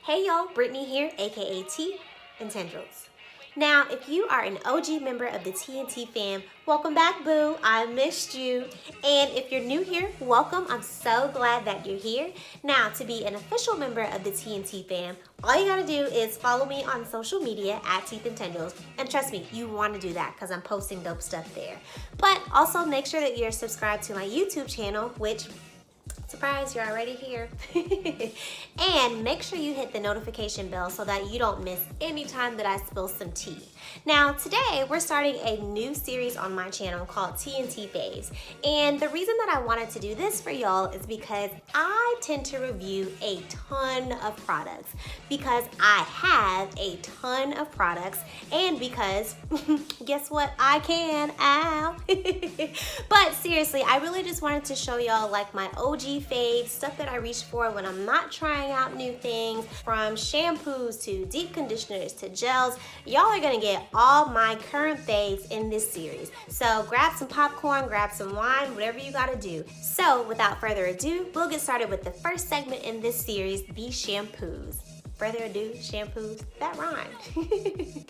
Hey y'all, Brittany here, aka T and Tendrils. Now, if you are an OG member of the TNT Fam, welcome back, boo. I missed you. And if you're new here, welcome. I'm so glad that you're here. Now, to be an official member of the TNT Fam, all you gotta do is follow me on social media at Teeth and Tendrils. And trust me, you wanna do that because I'm posting dope stuff there. But also make sure that you're subscribed to my YouTube channel, which surprise, you're already here. And make sure you hit the notification bell so that you don't miss any time that I spill some tea. Now, today we're starting a new series on my channel called TNT Faves. And the reason that I wanted to do this for y'all is because I tend to review a ton of products because I have a ton of products and because guess what, I can, ow. But seriously, I really just wanted to show y'all like my OG faves, stuff that I reach for when I'm not trying out new things, from shampoos to deep conditioners to gels. Y'all are gonna get all my current faves in this series. So grab some popcorn, grab some wine, whatever you gotta do. So without further ado, we'll get started with the first segment in this series, the shampoos. Further ado, shampoos, that rhymed.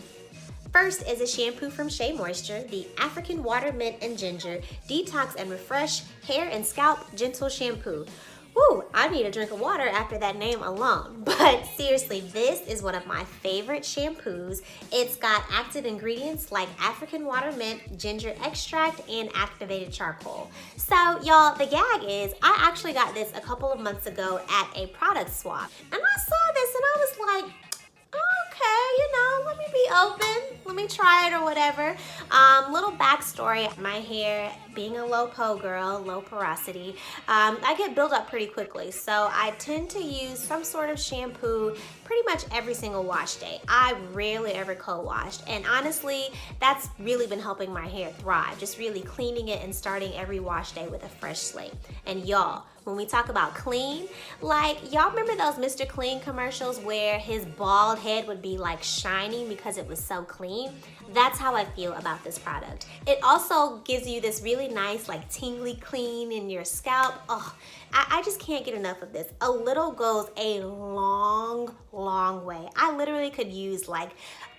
First is a shampoo from Shea Moisture, the African Water Mint and Ginger Detox and Refresh Hair and Scalp Gentle Shampoo. Woo, I need a drink of water after that name alone. But seriously, this is one of my favorite shampoos. It's got active ingredients like African water mint, ginger extract, and activated charcoal. So y'all, the gag is I actually got this a couple of months ago at a product swap. And I saw this and I was like, okay, let me be open. Let me try it or whatever. Little backstory, my hair, being a low po girl, low porosity, I get built up pretty quickly. So I tend to use some sort of shampoo pretty much every single wash day. I rarely ever co-washed. And honestly, that's really been helping my hair thrive. Just really cleaning it and starting every wash day with a fresh slate. And y'all, when we talk about clean, like y'all remember those Mr. Clean commercials where his bald head would be like shining because it was so clean? That's how I feel about this product. It also gives you this really nice like tingly clean in your scalp. Oh, I just can't get enough of this. A little goes a long, long way. I literally could use like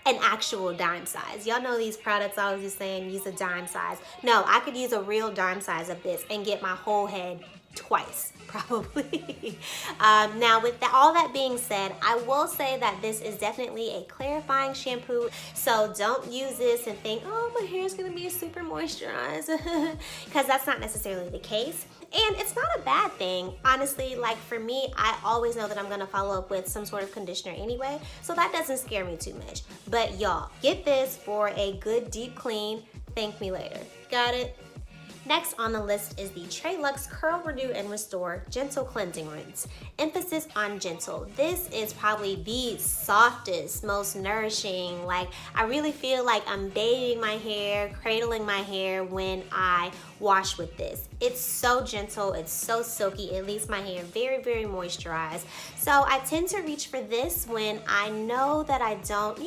an actual dime size. Y'all know these products always just saying use a dime size. No, I could use a real dime size of this and get my whole head twice, probably. Now, with all that being said, I will say that this is definitely a clarifying shampoo, so don't use this and think, oh, my hair is gonna be super moisturized, because that's not necessarily the case. And it's not a bad thing. Honestly, like for me, I always know that I'm gonna follow up with some sort of conditioner anyway, so that doesn't scare me too much. But y'all, get this for a good deep clean. Thank me later. Got it? Next on the list is the Trelux Curl Renew and Restore Gentle Cleansing Rinse. Emphasis on gentle. This is probably the softest, most nourishing. Like, I really feel like I'm bathing my hair, cradling my hair when I wash with this. It's so gentle, it's so silky, it leaves my hair very, very moisturized. So I tend to reach for this when I know that I don't,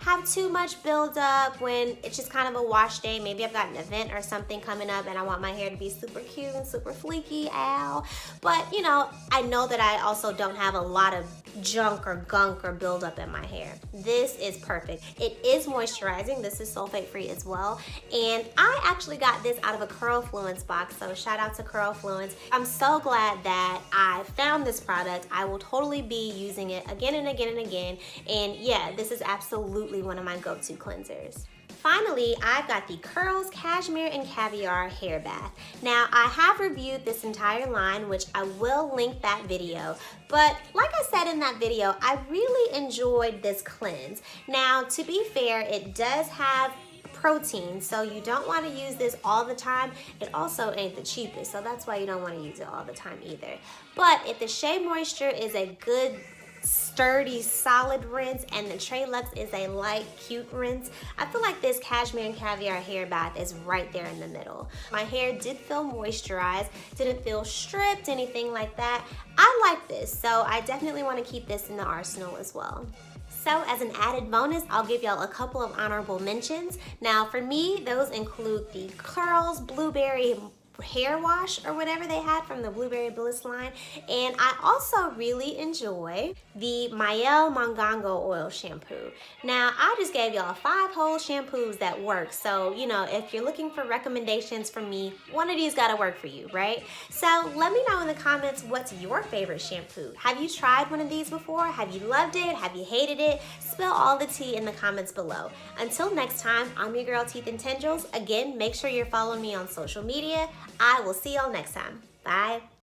have too much buildup, when it's just kind of a wash day. Maybe I've got an event or something coming up and I want my hair to be super cute and super fleeky, ow. But I know that I also don't have a lot of junk or gunk or buildup in my hair. This is perfect. It is moisturizing. This is sulfate free as well. And I actually got this out of a Curl Fluence box, so shout out to Curl Fluence. I'm so glad that I found this product. I will totally be using it again and again and again. And yeah, this is absolutely one of my go-to cleansers. Finally, I've got the Curls Cashmere and Caviar Hair Bath. Now, I have reviewed this entire line, which I will link that video. But like I said in that video, I really enjoyed this cleanse. Now, to be fair, it does have protein, so you don't want to use this all the time. It also ain't the cheapest, so that's why you don't want to use it all the time either. But if the Shea Moisture is a good sturdy, solid rinse and the Trelux is a light, cute rinse, I feel like this Cashmere and Caviar hair bath is right there in the middle. My hair did feel moisturized, didn't feel stripped, anything like that. I like this, so I definitely want to keep this in the arsenal as well. So as an added bonus, I'll give y'all a couple of honorable mentions. Now for me, those include the Curls Blueberry hair wash or whatever they had from the Blueberry Bliss line. And I also really enjoy the Mael Mongongo oil shampoo. Now, I just gave y'all 5 whole shampoos that work. So, you know, if you're looking for recommendations from me, one of these gotta work for you, right? So let me know in the comments, what's your favorite shampoo? Have you tried one of these before? Have you loved it? Have you hated it? Spill all the tea in the comments below. Until next time, I'm your girl Teeth and Tendrils. Again, make sure you're following me on social media. I will see y'all next time. Bye.